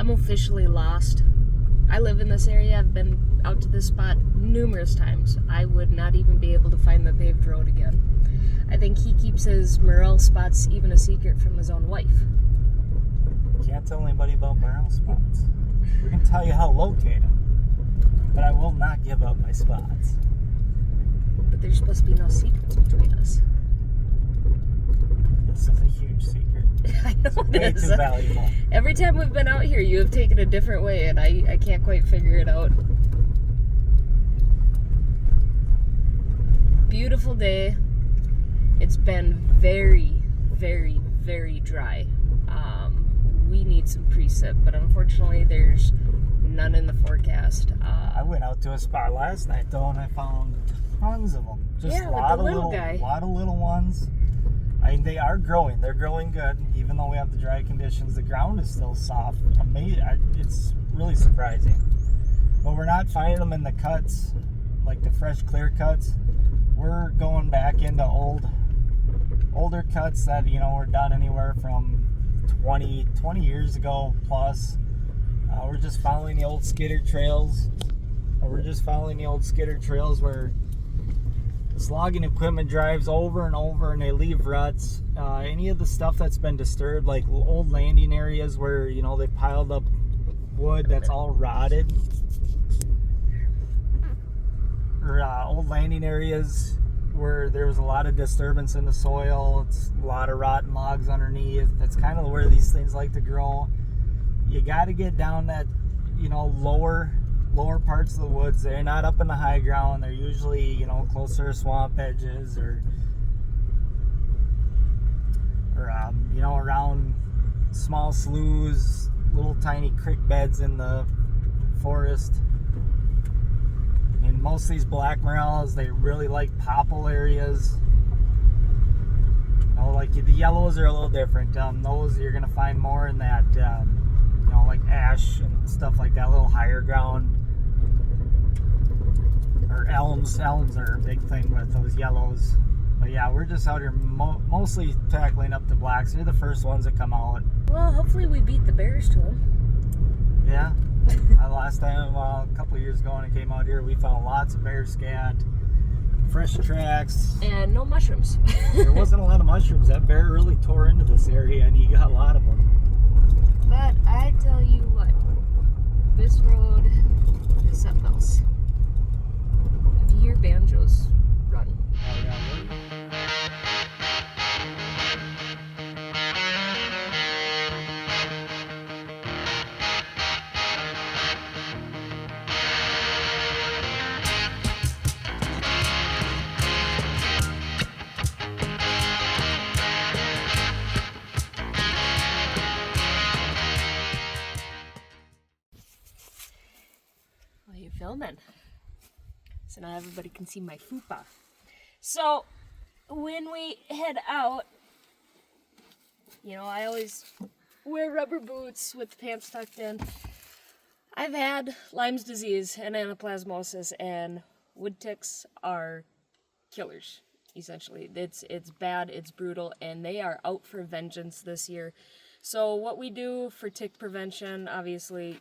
I'm officially lost. I live in this area. I've been out to this spot numerous times. I would not even be able to find the paved road again. I think he keeps his morel spots even a secret from his own wife. Can't tell anybody about morel spots. We can tell you how to locate them, but I will not give up my spots. But there's supposed to be no secrets between us. This is a huge secret. I know It's way too valuable. Every time we've been out here, you have taken a different way, and I can't quite figure it out. Beautiful day. It's been very, very, very dry. We need some precip, but unfortunately there's none in the forecast. I went out to a spot last night though, and I found tons of them. Just Yeah, a lot of little guy. lot of little ones. I mean, they are growing. They're growing good, even though we have the dry conditions. The ground is still soft. Amazing. It's really surprising. But we're not finding them in the cuts, like the fresh, clear cuts. We're going back into older cuts that, you know, were done anywhere from 20 years ago plus. We're just following the old skidder trails. Where this logging equipment drives over and over, and they leave ruts. Any of the stuff that's been disturbed, like old landing areas where, you know, they piled up wood that's all rotted, or old landing areas where there was a lot of disturbance in the soil. It's a lot of rotten logs underneath. That's kind of where these things like to grow. You got to get down that, you know, lower parts of the woods. They're not up in the high ground. They're usually, you know, closer to swamp edges or you know, around small sloughs, little tiny creek beds in the forest. And most of these black morels, they really like popple areas. You know, like the yellows are a little different. Those you're gonna find more in that, you know, like ash and stuff like that, a little higher ground. Or elms are a big thing with those yellows. But yeah, we're just out here mostly tackling up the blacks. They're the first ones that come out. Well, hopefully we beat the bears to them. Yeah. Last time, a couple of years ago when I came out here, we found lots of bear scat, fresh tracks. And no mushrooms. There wasn't a lot of mushrooms. That bear really tore into this area, and he got a lot of them. But I tell you what, this road is something else. If you hear banjos run. Oh, yeah, Well, you're filming. So now everybody can see my fupa. So when we head out, you know, I always wear rubber boots with the pants tucked in. I've had Lyme's disease and anaplasmosis, and wood ticks are killers, essentially. It's bad, it's brutal, and they are out for vengeance this year. So what we do for tick prevention, obviously,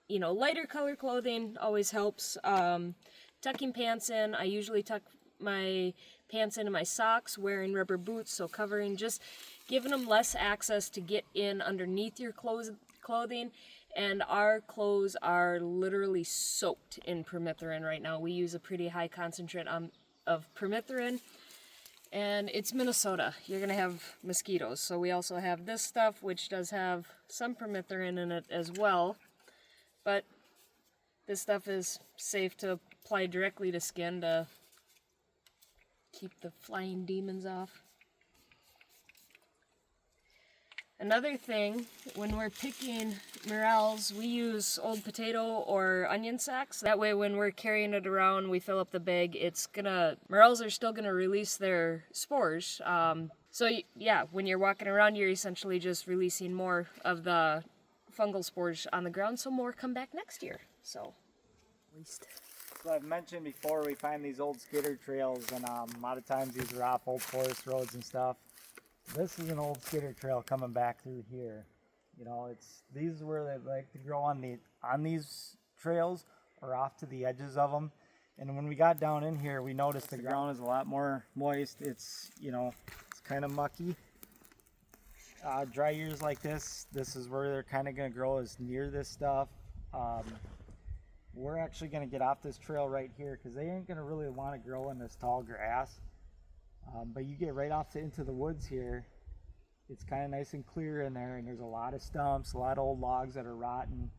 you know, lighter color clothing always helps. Tucking pants in, I usually tuck my pants into my socks, wearing rubber boots, so covering, just giving them less access to get in underneath your clothing. And our clothes are literally soaked in permethrin right now. We use a pretty high concentrate of permethrin, and it's Minnesota. You're gonna have mosquitoes, so we also have this stuff, which does have some permethrin in it as well, but this stuff is safe to apply directly to skin to keep the flying demons off. Another thing, when we're picking morels, we use old potato or onion sacks. That way when we're carrying it around, we fill up the bag, morels are still gonna release their spores. So yeah, when you're walking around, you're essentially just releasing more of the fungal spores on the ground, so more come back next year. So I've mentioned before, we find these old skidder trails, and a lot of times these are off old forest roads and stuff. This is an old skidder trail coming back through here. You know, these are where they like to grow on these trails or off to the edges of them. And when we got down in here, we noticed the ground is a lot more moist. It's, you know, it's kind of mucky. Dry years like this is where they're kind of going to grow, is near this stuff. We're actually going to get off this trail right here because they ain't going to really want to grow in this tall grass. But you get right off into the woods here, it's kind of nice and clear in there, and there's a lot of stumps, a lot of old logs that are rotten.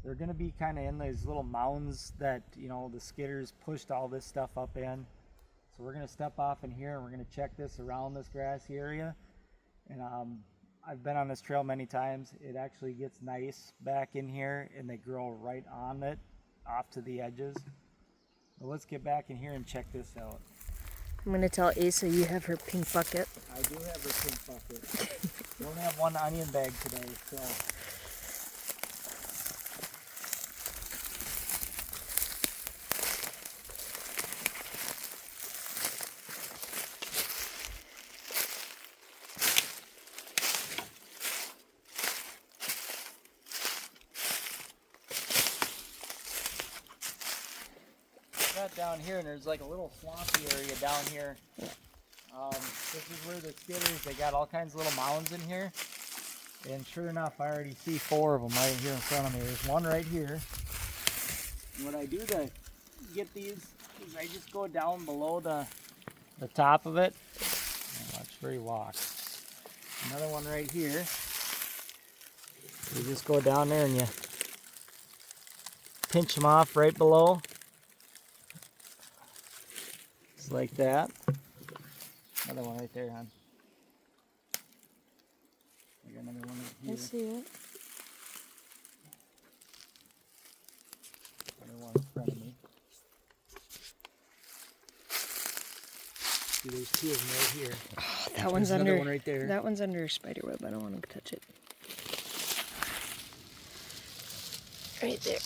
They're going to be kind of in these little mounds that, you know, the skidders pushed all this stuff up in. So we're going to step off in here and we're going to check this around this grassy area. And I've been on this trail many times. It actually gets nice back in here and they grow right on it, off to the edges. Well, let's get back in here and check this out. I'm going to tell Asa you have her pink bucket. I do have her pink bucket. We only have one onion bag today, so. Down here, and there's like a little swampy area down here. This is where the skidders, they got all kinds of little mounds in here, and sure enough, I already see 4 of them right here in front of me. There's one right here. And what I do to get these is I just go down below the top of it. Watch where he walks. Another one right here. You just go down there and you pinch them off right below. Like that. Another one right there, hon. I got another one right here. I see it. Another one in front of me. See, there's 2 of them right here. Oh, that one's under. Another one right there. That one's under a spider web. I don't want to touch it. Right there.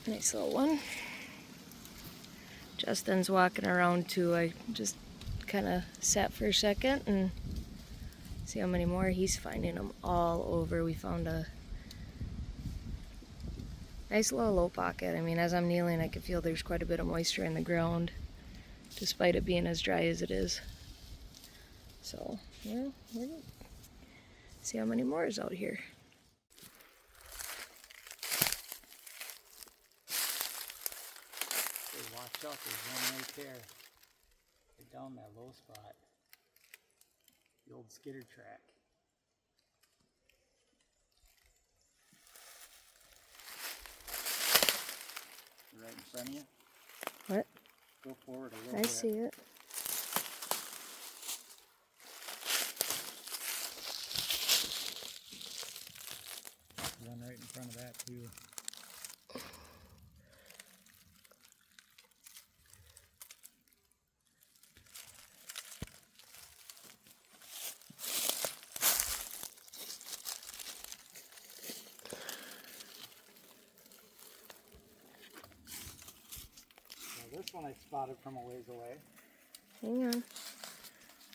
Nice little one. Justin's walking around too. I just kind of sat for a second and see how many more. He's finding them all over. We found a nice little low pocket. I mean, as I'm kneeling, I can feel there's quite a bit of moisture in the ground, despite it being as dry as it is. So, yeah, we're gonna see how many more is out here. Watch out, there's one right there. Right down that low spot. The old skidder track. Right in front of you. What? Go forward a little I bit. see it. One right in front of that too. This one I spotted from a ways away. Hang on.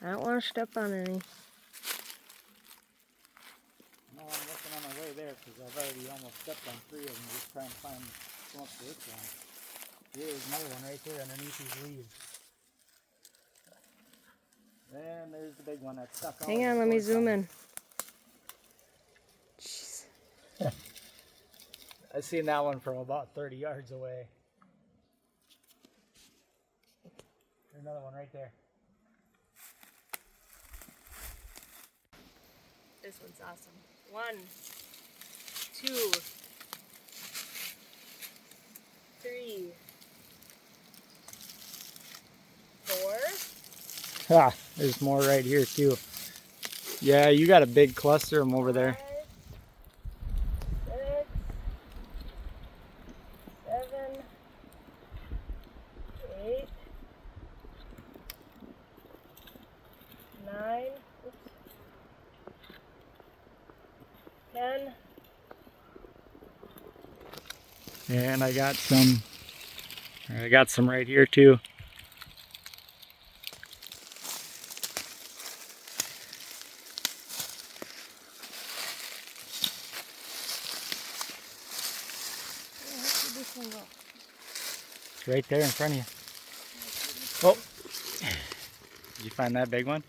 I don't want to step on any. No, I'm looking on my way there because I've already almost stepped on 3 of them just trying to find what's this one. There's another one right there underneath these leaves. And there's the big one that's stuck on. Hang on, let me zoom in. Jeez. I've seen that one from about 30 yards away. There's another one right there. This one's awesome. 1, 2, 3, 4. Ah, there's more right here too. Yeah, you got a big cluster of them over there. 5, 6, 7, 8, 9, 10. And I got some right here too. one go? It's right there in front of you. Oh! Did you find that big one?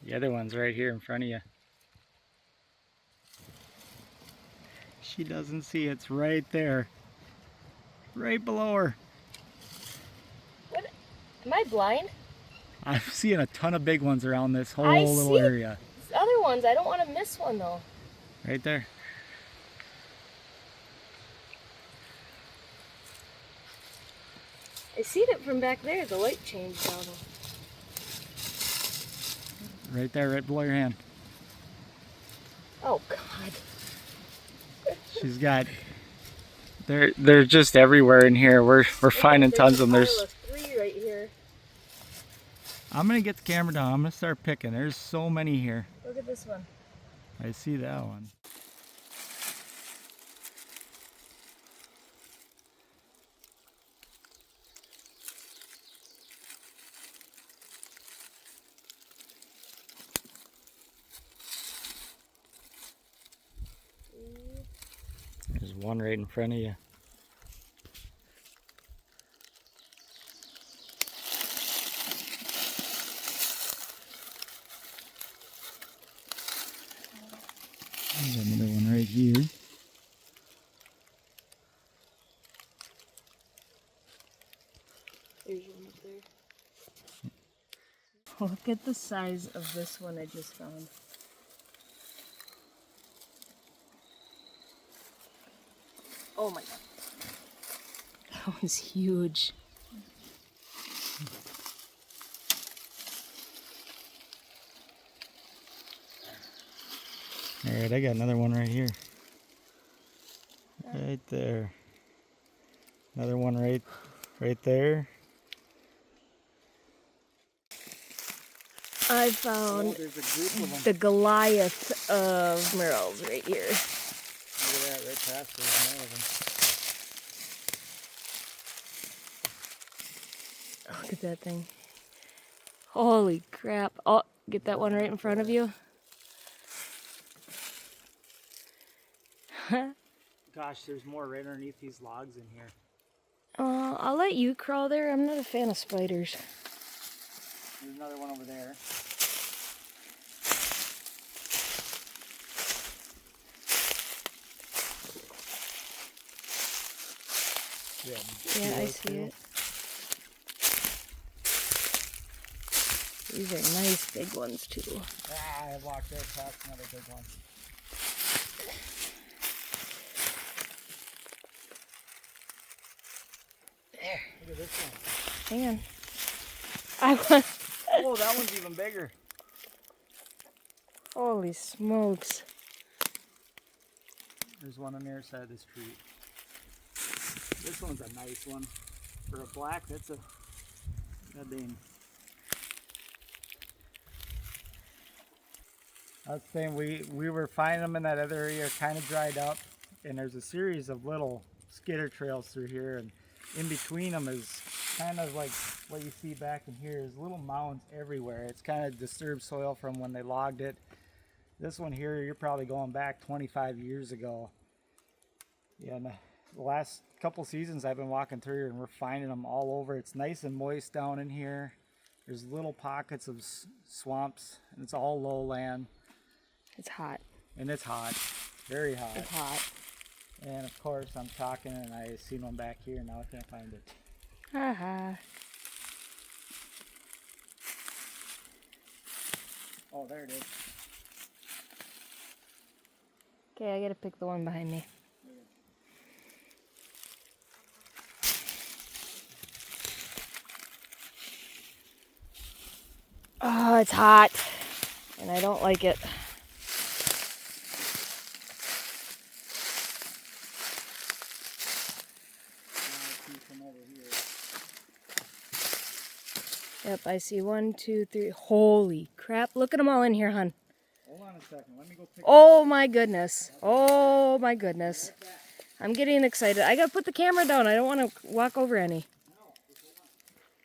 The other one's right here in front of you. She doesn't see it. It's right there. Right below her. What? Am I blind? I'm seeing a ton of big ones around this whole I little see area. Other ones. I don't want to miss one though. Right there. I seen it from back there. The light changed on them. Right there, right below your hand. Oh God. She's got. They're just everywhere in here. We're finding tons of them. There's. Three right here. I'm gonna get the camera down. I'm gonna start picking. There's so many here. Look at this one. I see that one. There's one right in front of you. There's another one right here. There's one up there. Look at the size of this one I just found. Oh my God. That one's huge. Alright, I got another one right here. Right there. Another one right there. I found there's a group of them. the Goliath of morels right here. Look at that, right past there's more of them. Look at that thing. Holy crap. Oh, get that one right in front of you. Gosh, there's more right underneath these logs in here. I'll let you crawl there. I'm not a fan of spiders. There's another one over there. Yeah, I see it. These are nice big ones too. Ah, I walked right past another big one. There. Look at this one. Hang on. I want. Oh, that one's even bigger. Holy smokes. There's one on the other side of this tree. This one's a nice one. For a black, that's a god dang. I was saying we were finding them in that other area, kind of dried up, and there's a series of little skitter trails through here, and in between them is kind of like what you see back in here is little mounds everywhere. It's kind of disturbed soil from when they logged it. This one here, you're probably going back 25 years ago. Yeah, and the last couple seasons I've been walking through here and we're finding them all over. It's nice and moist down in here. There's little pockets of swamps, and it's all lowland. It's hot. And it's hot, very hot. It's hot. And of course I'm talking and I seen one back here and now I can't find it. Haha. Oh, there it is. Okay, I gotta pick the one behind me. Oh, it's hot. And I don't like it. Yep, I see 1, 2, 3. Holy crap. Look at them all in here, hon. Hold on a second. Let me go pick Oh my goodness. Oh my goodness. I'm getting excited. I gotta put the camera down. I don't want to walk over any.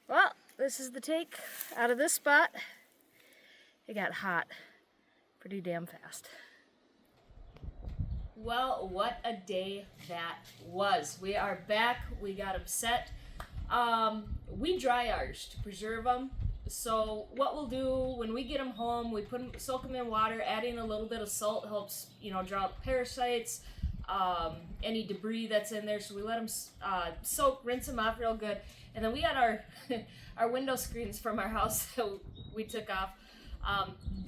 Well, this is the take out of this spot. It got hot pretty damn fast. Well, what a day that was. We are back. We got them set. We dry ours to preserve them. So what we'll do when we get them home, we soak them in water, adding a little bit of salt helps, draw out parasites, any debris that's in there. So we let them soak, rinse them off real good. And then we got our our window screens from our house that we took off.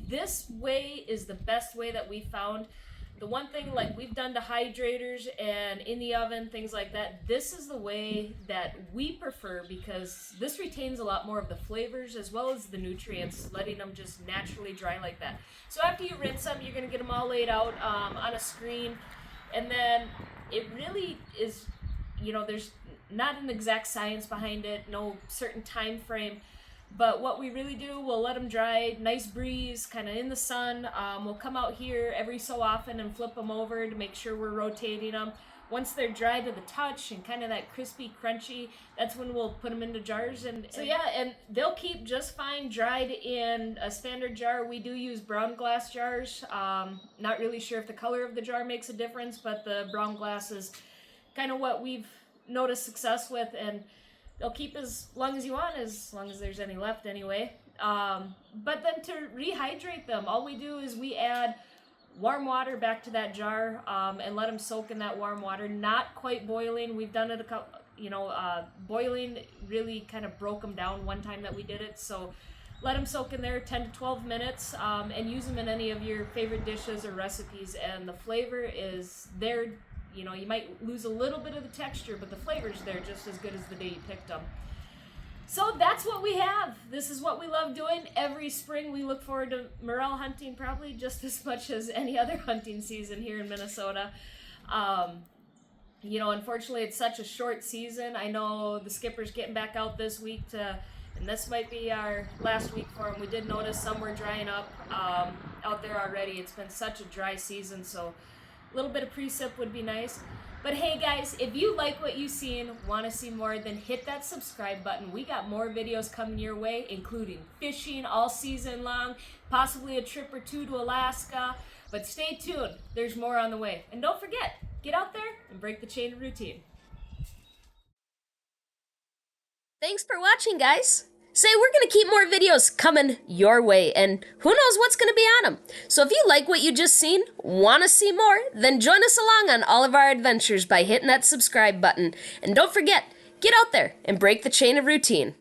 This way is the best way that we found. The one thing like we've done to hydrators and in the oven, things like that, this is the way that we prefer because this retains a lot more of the flavors as well as the nutrients, letting them just naturally dry like that. So after you rinse them, you're going to get them all laid out on a screen. And then it really is, there's not an exact science behind it, no certain time frame. But what we really do, we'll let them dry, nice breeze, kind of in the sun. We'll come out here every so often and flip them over to make sure we're rotating them. Once they're dry to the touch and kind of that crispy, crunchy, that's when we'll put them into jars. And they'll keep just fine dried in a standard jar. We do use brown glass jars. Not really sure if the color of the jar makes a difference, but the brown glass is kind of what we've noticed success with, and they'll keep as long as you want, as long as there's any left anyway. But then to rehydrate them, all we do is we add warm water back to that jar and let them soak in that warm water. Not quite boiling. We've done it a couple, boiling really kind of broke them down one time that we did it. So let them soak in there 10 to 12 minutes and use them in any of your favorite dishes or recipes. And the flavor is there. You might lose a little bit of the texture, but the flavor's there just as good as the day you picked them. So that's what we have. This is what we love doing. Every spring we look forward to morel hunting probably just as much as any other hunting season here in Minnesota. Unfortunately it's such a short season. I know the skipper's getting back out this week and this might be our last week for them. We did notice some were drying up out there already. It's been such a dry season, so a little bit of precip would be nice. But hey guys, if you like what you've seen, want to see more, then hit that subscribe button. We got more videos coming your way, including fishing all season long, possibly a trip or two to Alaska. But stay tuned, there's more on the way. And don't forget, get out there and break the chain of routine. Thanks for watching, guys. Say, we're going to keep more videos coming your way, and who knows what's going to be on them. So if you like what you just seen, want to see more, then join us along on all of our adventures by hitting that subscribe button. And don't forget, get out there and break the chain of routine.